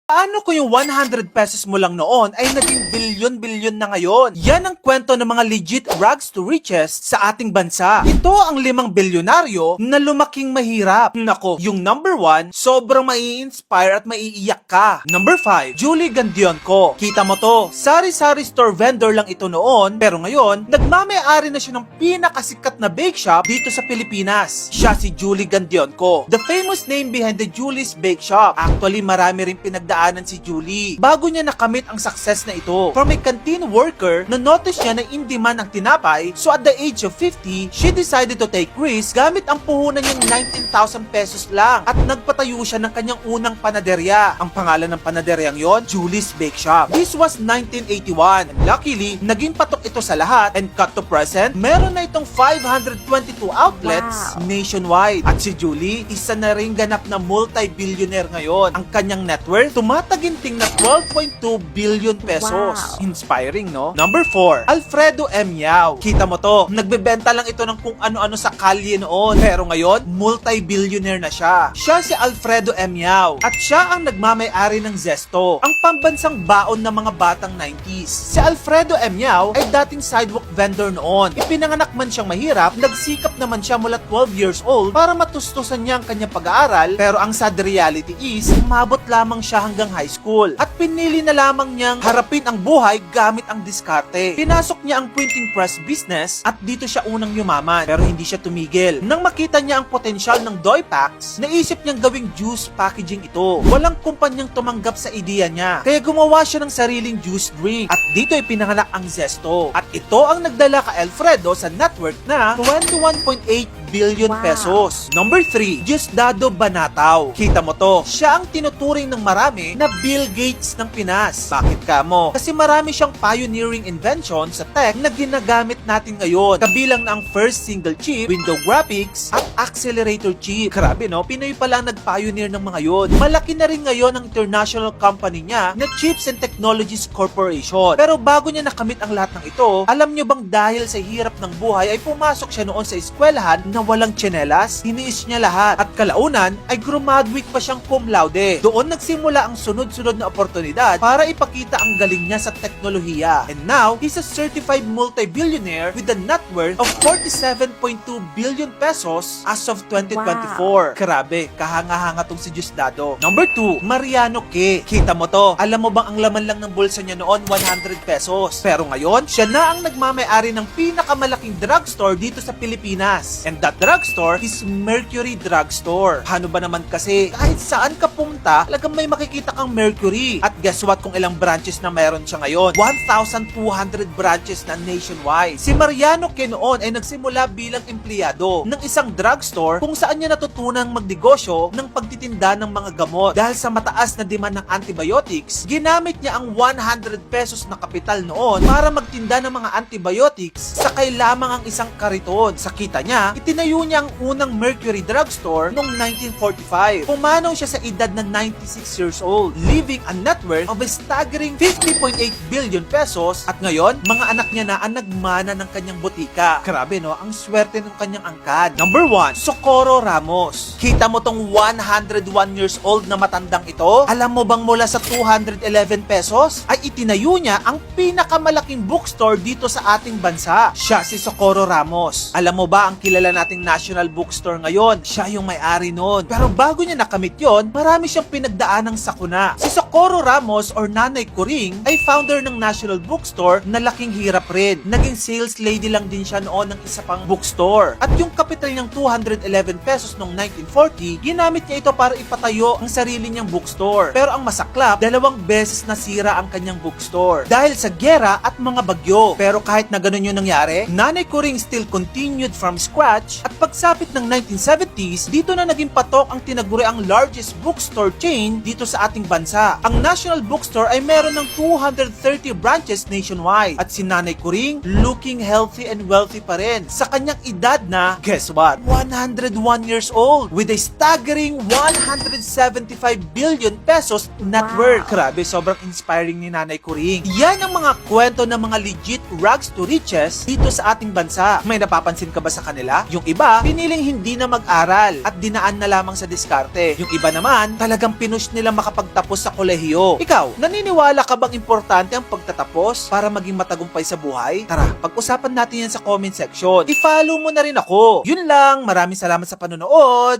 Paano kung yung 100 pesos mo lang noon ay naging bilyon-bilyon na ngayon? Yan ang kwento ng mga legit rags to riches sa ating bansa. Ito ang 5 bilyonaryo na lumaking mahirap. Nako, yung number 1, sobrang mai-inspire at maiiyak ka. Number 5, Julie Gandionco. Kita mo to, sari-sari store vendor lang ito noon, pero ngayon, nagmamay-ari na siya ng pinakasikat na bake shop dito sa Pilipinas. Siya si Julie Gandionco, the famous name behind the Julie's Bake Shop. Actually, marami rin pinagdaanan si Julie bago niya nakamit ang success na ito. From a canteen worker, na-notice niya na in demand ang tinapay, so at the age of 50, she decided to take risk gamit ang puhunan niyang 19,000 pesos lang at nagpatayo siya ng kanyang unang panaderya. Ang pangalan ng panaderyang yon, Julie's Bake Shop. This was 1981. And luckily, naging patok ito sa lahat, and cut to present, meron na itong 522 outlets nationwide. At si Julie, isa na ring ganap na multi-billionaire ngayon. Ang kanyang net worth, tumataginting na 12.2 billion pesos. Wow. Inspiring, no? Number 4, Alfredo M. Yao. Kita mo to, nagbebenta lang ito ng kung ano-ano sa kalye noon. Pero ngayon, multi-billionaire na siya. Siya si Alfredo M. Yao. At siya ang nagmamay-ari ng Zesto, ang pambansang baon ng mga batang 90s. Si Alfredo M. Yao ay dating sidewalk vendor noon. Ipinanganak man siyang mahirap, nagsikap naman siya mula 12 years old para matustusan niya ang kanyang pag-aaral. Pero ang sad reality is, umabot lamang siya hanggang high school at pinili na lamang niyang harapin ang buhay gamit ang diskarte. Pinasok niya ang printing press business at dito siya unang yumaman, pero hindi siya tumigil. Nang makita niya ang potensyal ng Doy Packs, naisip niyang gawing juice packaging ito. Walang kumpanyang tumanggap sa ideya niya, kaya gumawa siya ng sariling juice drink at dito ay pinanganak ang Zesto. At ito ang nagdala kay Alfredo sa net worth na 21.8 billion pesos. Number 3, Diosdado Banatao. Kita mo to, siya ang tinuturing ng marami na Bill Gates ng Pinas. Bakit ka mo? Kasi marami siyang pioneering invention sa tech na ginagamit natin ngayon. Kabilang na ang first single chip, window graphics, at accelerator chip. Grabe no, Pinoy pala nag-pioneer ng mga yon. Malaki na rin ngayon ang international company niya na Chips and Technologies Corporation. Pero bago niya nakamit ang lahat ng ito, alam niyo bang dahil sa hirap ng buhay ay pumasok siya noon sa eskwelahan na walang tsinelas? Hiniis niya lahat. At kalaunan ay graduate pa siyang cum laude. Doon nagsimula ang sunod-sunod na oportunidad para ipakita ang galing niya sa teknolohiya. And now, he's a certified multi-billionaire with a net worth of 47.2 billion pesos as of 2024. Grabe, kahanga-hanga tong si Diosdado. Number 2, Mariano K. Kita mo to, alam mo bang ang laman lang ng bulsa niya noon 100 pesos. Pero ngayon, siya na ang nagmamay-ari ng pinakamalaking drugstore dito sa Pilipinas. And that drugstore is Mercury Drugstore. Ano ba naman kasi, kahit saan ka pumunta, talagang may makikita kang Mercury. At guess what kung ilang branches na mayroon siya ngayon? 1,200 branches na nationwide. Si Mariano K noon ay nagsimula bilang empleyado ng isang drugstore kung saan niya natutunang magnegosyo ng pagtitinda ng mga gamot. Dahil sa mataas na demand ng antibiotics, ginamit niya ang 100 pesos na kapital noon para magtinda ng mga antibiotics sa lamang ang isang kariton. Sa kita niya, itinayo niya ang unang Mercury Drugstore noong 1945. Pumanaw siya sa edad na 96 years old, leaving a net worth of a staggering 50.8 billion pesos at ngayon, mga anak niya na ang nagmana ng kanyang butika. Grabe no, ang swerte ng kanyang angkan. Number 1, Socorro Ramos. Kita mo tong 101 years old na matandang ito? Alam mo bang mula sa 211 pesos ay itinayo niya ang pinakamalaking bookstore dito sa ating bansa. Siya si Socorro Ramos. Alam mo ba ang kilala nating national bookstore ngayon? Siya yung may-ari noon. Pero bago niya nakamit yon, marami siyang pinagdaanang sakuna. Si Socorro Ramos or Nanay Kuring ay founder ng national bookstore na laking hirap rin. Naging sales lady lang din siya noon ng isa pang bookstore. At yung kapital niyang 211 pesos noong 1940, ginamit niya ito para ipatayo ang sarili niyang bookstore. Pero ang masaklap, 2 beses nasira ang kanyang bookstore dahil sa giyera at mga bagyo. Pero kahit na ganun yung nangyari, Nanay Kuring still continued from scratch at pagsapit ng 1970s, dito na naging patok ang tinaguriang largest bookstore chain dito sa ating bansa. Ang National Bookstore ay meron ng 230 branches nationwide at si Nanay Kuring looking healthy and wealthy pa rin sa kanyang edad na, guess what, 101 years old with a staggering 175 billion pesos net worth. Grabe, sobrang inspiring ni Nanay Kuring. Yan ang mga kwento ng mga legit rags to riches dito sa ating bansa. May napapansin ka ba sa kanila? Yung iba, piniling hindi na mag-aral at dinaan na lamang sa diskarte. Yung iba naman, talagang pinush nila makapagtapos sa kolehiyo. Ikaw, naniniwala ka bang importante ang pagtatapos para maging matagumpay sa buhay? Tara, pag-usapan natin yan sa comment section. I-follow mo na rin ako. Yun lang, maraming salamat sa panonood.